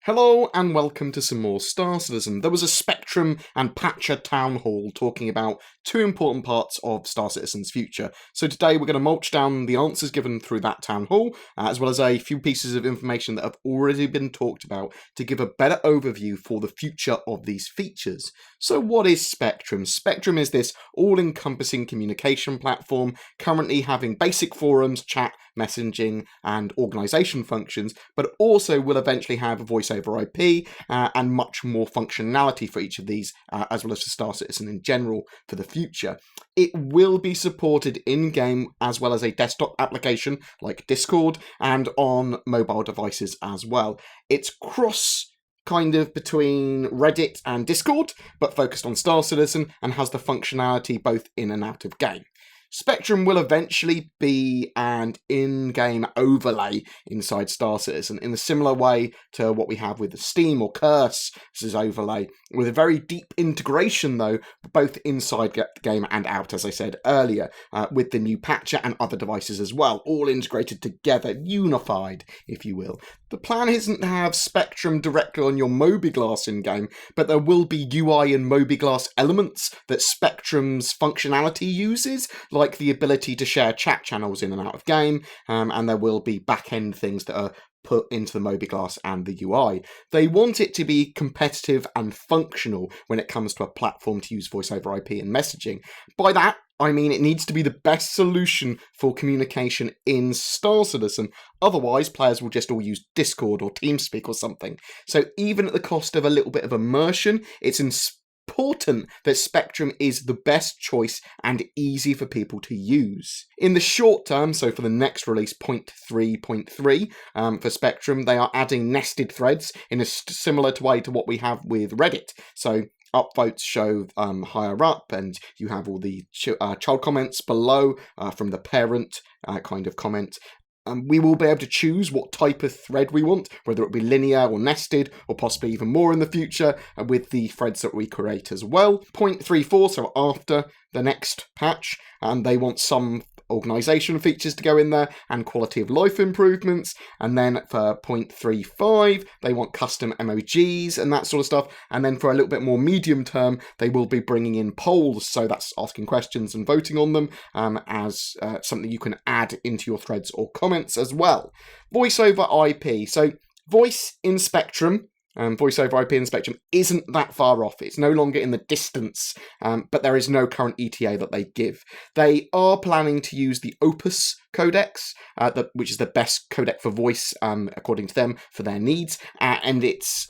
Hello and welcome to some more Star Citizen. There was a Spectrum and Patcher Townhall talking about two important parts of Star Citizen's future. So today we're going to mulch down the answers given through that town hall, as well as a few pieces of information that have already been talked about to give a better overview for the future of these features. So what is Spectrum? Spectrum is this all-encompassing communication platform, currently having basic forums, chat, messaging and organisation functions, but also will eventually have voice over IP and much more functionality for each of these, as well as for Star Citizen in general for the future. It will be supported in-game as well as a desktop application like Discord and on mobile devices as well. It's cross kind of between Reddit and Discord, but focused on Star Citizen and has the functionality both in and out of game. Spectrum will eventually be an in-game overlay inside Star Citizen in a similar way to what we have with the Steam or Curse as overlay, with a very deep integration though, both inside the game and out, as I said earlier, with the new patcher and other devices as well, all integrated together, unified, if you will. The plan isn't to have Spectrum directly on your mobiGlas in-game, but there will be UI and mobiGlas elements that Spectrum's functionality uses, like the ability to share chat channels in and out of game, and there will be back-end things that are put into the mobiGlas and the UI. They want it to be competitive and functional when it comes to a platform to use voice over IP and messaging. By that, I mean it needs to be the best solution for communication in Star Citizen. Otherwise, players will just all use Discord or TeamSpeak or something. So even at the cost of a little bit of immersion, it's important that Spectrum is the best choice and easy for people to use. In the short term, so for the next release, 0.3.3, for Spectrum, they are adding nested threads in a similar way to what we have with Reddit. So upvotes show higher up, and you have all the child comments below from the parent kind of comment. We will be able to choose what type of thread we want, whether it be linear or nested, or possibly even more in the future with the threads that we create as well. 0.34, so after the next patch, and they want some organisation features to go in there and quality of life improvements. And then for 0.35, they want custom emojis and that sort of stuff. And then for a little bit more medium term, they will be bringing in polls, so that's asking questions and voting on them as something you can add into your threads or comments as well. Voice over IP. So voice in Spectrum, voice over IP in Spectrum isn't that far off. It's no longer in the distance, but there is no current ETA that they give. They are planning to use the Opus codecs, which is the best codec for voice, according to them, for their needs, and it's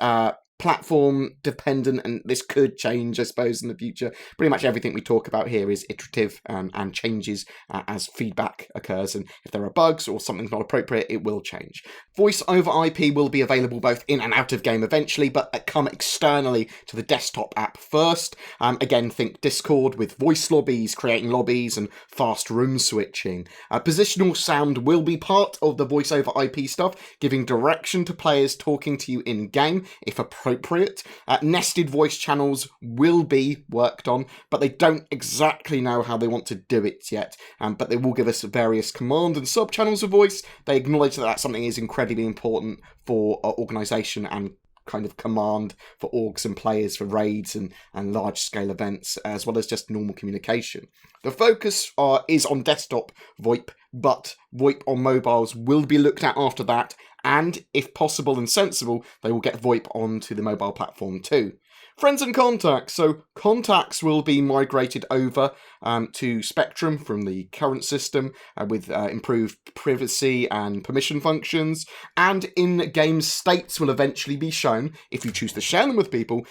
platform dependent, and this could change, I suppose, in the future. Pretty much everything we talk about here is iterative and changes as feedback occurs, and if there are bugs or something's not appropriate, it will change. Voice over IP will be available both in and out of game eventually, but come externally to the desktop app first. Again, think Discord with voice lobbies, creating lobbies, and fast room switching. Positional sound will be part of the voice over IP stuff, giving direction to players talking to you in-game, if appropriate. Nested voice channels will be worked on, but they don't exactly know how they want to do it yet. But they will give us various command and sub-channels of voice. They acknowledge that that's something that is incredibly important for organisation and kind of command for orgs and players for raids and large-scale events, as well as just normal communication. The focus is on desktop VoIP, but VoIP on mobiles will be looked at after that, and if possible and sensible, they will get VoIP onto the mobile platform too. Friends and contacts. So contacts will be migrated over to Spectrum from the current system with improved privacy and permission functions, and in-game states will eventually be shown if you choose to share them with people,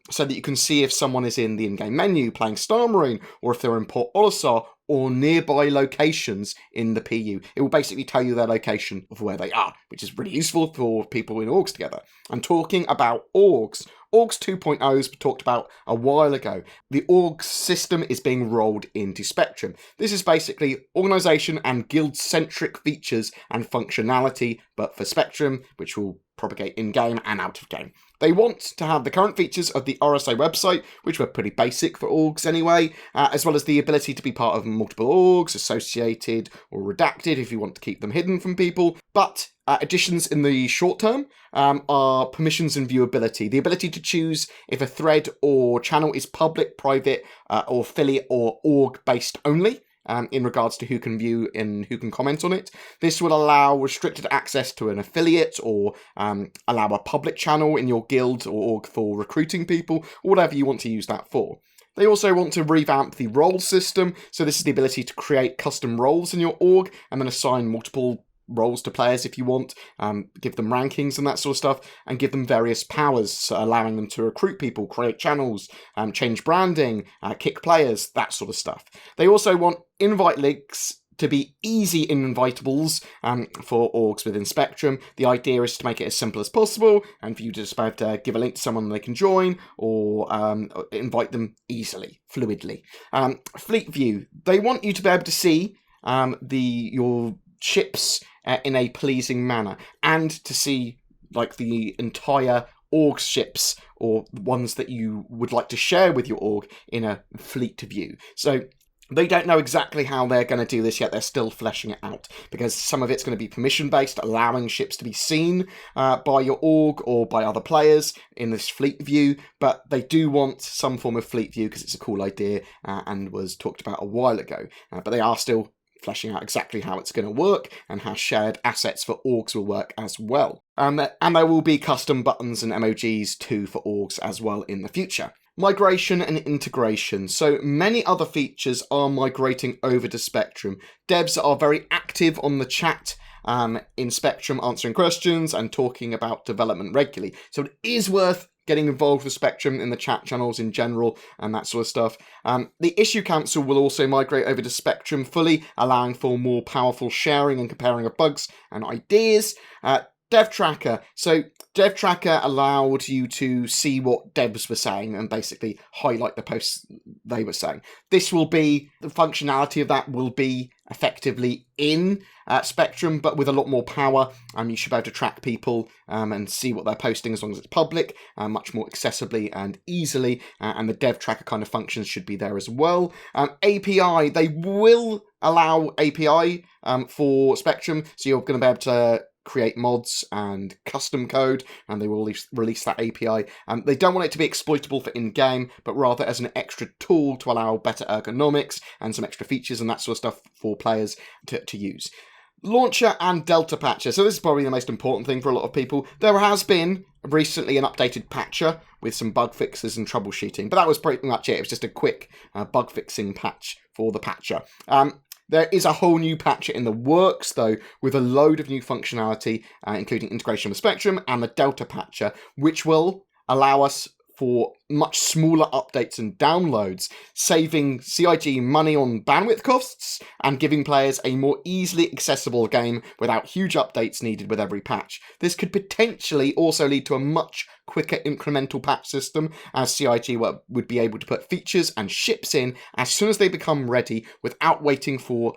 so that you can see if someone is in the in-game menu playing Star Marine, or if they're in Port Olisar, or nearby locations in the PU. It will basically tell you their location of where they are, which is really useful for people in orgs together. I'm talking about orgs. Orgs 2.0 was talked about a while ago. The org system is being rolled into Spectrum. This is basically organisation and guild-centric features and functionality, but for Spectrum, which will propagate in-game and out-of-game. They want to have the current features of the RSA website, which were pretty basic for orgs anyway, as well as the ability to be part of multiple orgs, associated or redacted if you want to keep them hidden from people. But additions in the short term are permissions and viewability. The ability to choose if a thread or channel is public, private, or affiliate or org-based only. In regards to who can view and who can comment on it. This will allow restricted access to an affiliate or allow a public channel in your guild or org for recruiting people, or whatever you want to use that for. They also want to revamp the role system, so this is the ability to create custom roles in your org and then assign multiple roles to players if you want, give them rankings and that sort of stuff, and give them various powers, so allowing them to recruit people, create channels, change branding, kick players, that sort of stuff. They also want invite links to be easy invitables for orgs within Spectrum. The idea is to make it as simple as possible and for you to just be able to give a link to someone they can join or invite them easily, fluidly. Fleet view. They want you to be able to see your ships in a pleasing manner, and to see like the entire org ships or ones that you would like to share with your org in a fleet view. So they don't know exactly how they're going to do this yet. They're still fleshing it out, because some of it's going to be permission-based, allowing ships to be seen by your org or by other players in this fleet view, but they do want some form of fleet view because it's a cool idea and was talked about a while ago. But they are still fleshing out exactly how it's going to work and how shared assets for orgs will work as well. And there will be custom buttons and emojis too for orgs as well in the future. Migration and integration. So many other features are migrating over to Spectrum. Devs are very active on the chat in Spectrum, answering questions and talking about development regularly. So it is worth getting involved with Spectrum in the chat channels in general and that sort of stuff. The Issue Council will also migrate over to Spectrum fully, allowing for more powerful sharing and comparing of bugs and ideas. Dev Tracker. So Dev Tracker allowed you to see what devs were saying and basically highlight the posts they were saying. This will be, the functionality of that will be effectively in Spectrum, but with a lot more power. You should be able to track people and see what they're posting as long as it's public, much more accessibly and easily, and the Dev Tracker kind of functions should be there as well. API, they will allow API for Spectrum, so you're going to be able to create mods and custom code, and they will release that API. They don't want it to be exploitable for in-game, but rather as an extra tool to allow better ergonomics and some extra features and that sort of stuff for players to use. Launcher and Delta Patcher. So this is probably the most important thing for a lot of people. There has been recently an updated patcher with some bug fixes and troubleshooting, but that was pretty much it. It was just a quick bug fixing patch for the patcher. There is a whole new patcher in the works, though, with a load of new functionality, including integration with Spectrum and the Delta Patcher, which will allow us for much smaller updates and downloads, saving CIG money on bandwidth costs and giving players a more easily accessible game without huge updates needed with every patch. This could potentially also lead to a much quicker incremental patch system, as CIG would be able to put features and ships in as soon as they become ready without waiting for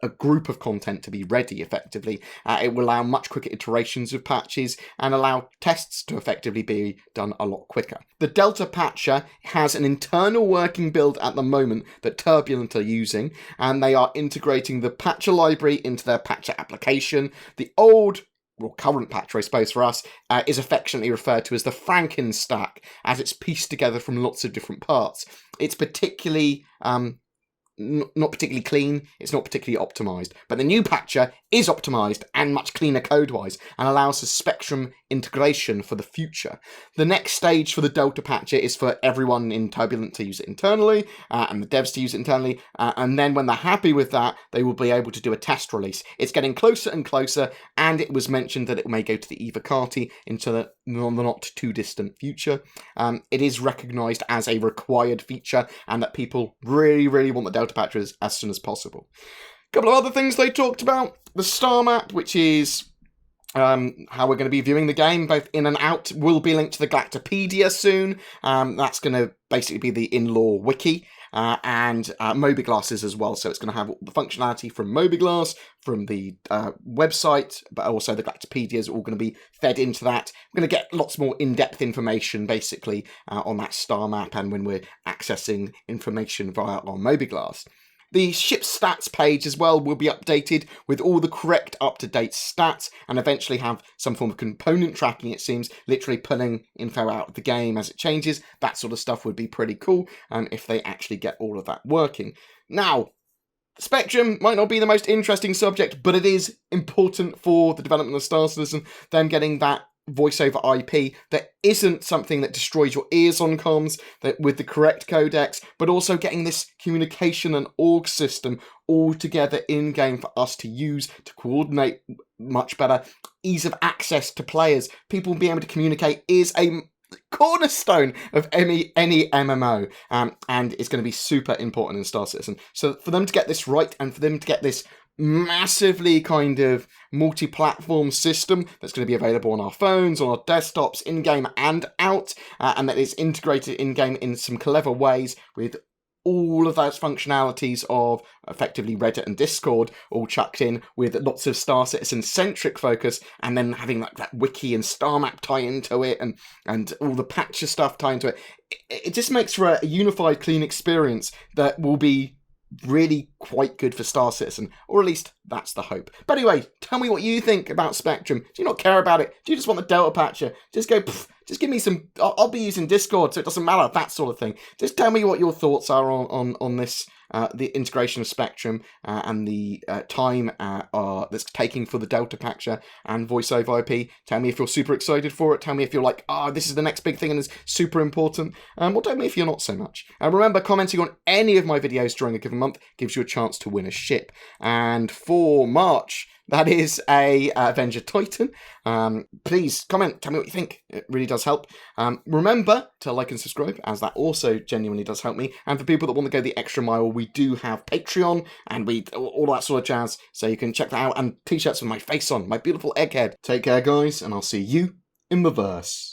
a group of content to be ready effectively. It will allow much quicker iterations of patches and allow tests to effectively be done a lot quicker. The Delta Patcher has an internal working build at the moment that Turbulent are using, and they are integrating the patcher library into their patcher application. The old current patcher, I suppose, for us, is affectionately referred to as the Frankenstack, as it's pieced together from lots of different parts. It's particularly not particularly clean, it's not particularly optimized, but the new patcher is optimized and much cleaner code-wise and allows for Spectrum integration for the future. The next stage for the Delta Patcher is for everyone in Turbulent to use it internally and the devs to use it internally, and then when they're happy with that, they will be able to do a test release. It's getting closer and closer, and it was mentioned that it may go to the Evocati into the not too distant future. It is recognized as a required feature and that people really, really want the Delta Patchers as soon as possible. A couple of other things they talked about. The star map, which is how we're going to be viewing the game, both in and out, will be linked to the Galactopedia soon. That's going to basically be the in-law wiki. and Mobiglasses as well. So it's going to have the functionality from Mobiglass, from the website, but also the Galactopedias are all going to be fed into that. We're going to get lots more in-depth information, basically, on that star map and when we're accessing information via our Mobiglass. The ship stats page as well will be updated with all the correct up-to-date stats and eventually have some form of component tracking, it seems, literally pulling info out of the game as it changes. That sort of stuff would be pretty cool if they actually get all of that working. Now, Spectrum might not be the most interesting subject, but it is important for the development of Star Citizen, them getting that voice over IP that isn't something that destroys your ears on comms, that with the correct codecs, but also getting this communication and org system all together in game for us to use to coordinate much better. Ease of access to players, people being able to communicate is a cornerstone of any MMO, and it's going to be super important in Star Citizen. So for them to get this right and for them to get this massively kind of multi-platform system that's going to be available on our phones, on our desktops, in-game and out, and that is integrated in-game in some clever ways with all of those functionalities of effectively Reddit and Discord all chucked in with lots of Star Citizen-centric focus, and then having like that wiki and star map tie into it and all the patcher stuff tie into it. It just makes for a unified, clean experience that will be really quite good for Star Citizen, or at least that's the hope. But anyway, tell me what you think about Spectrum. Do you not care about it? Do you just want the Delta Patcher? Just go, just give me some, I'll be using Discord, so it doesn't matter, that sort of thing. Just tell me what your thoughts are on this, the integration of Spectrum and the time that's taking for the Delta Patcher and voice over IP. Tell me if you're super excited for it. Tell me if you're like, this is the next big thing and it's super important. Or tell me if you're not so much. Remember, commenting on any of my videos during a given month gives you a chance to win a ship. And for March, that is a Avenger Titan. Please comment, tell me what you think. It really does help. Remember to like and subscribe, as that also genuinely does help me. And for people that want to go the extra mile, we do have Patreon and all that sort of jazz. So you can check that out. And t-shirts with my face on, my beautiful egghead. Take care, guys, and I'll see you in the verse.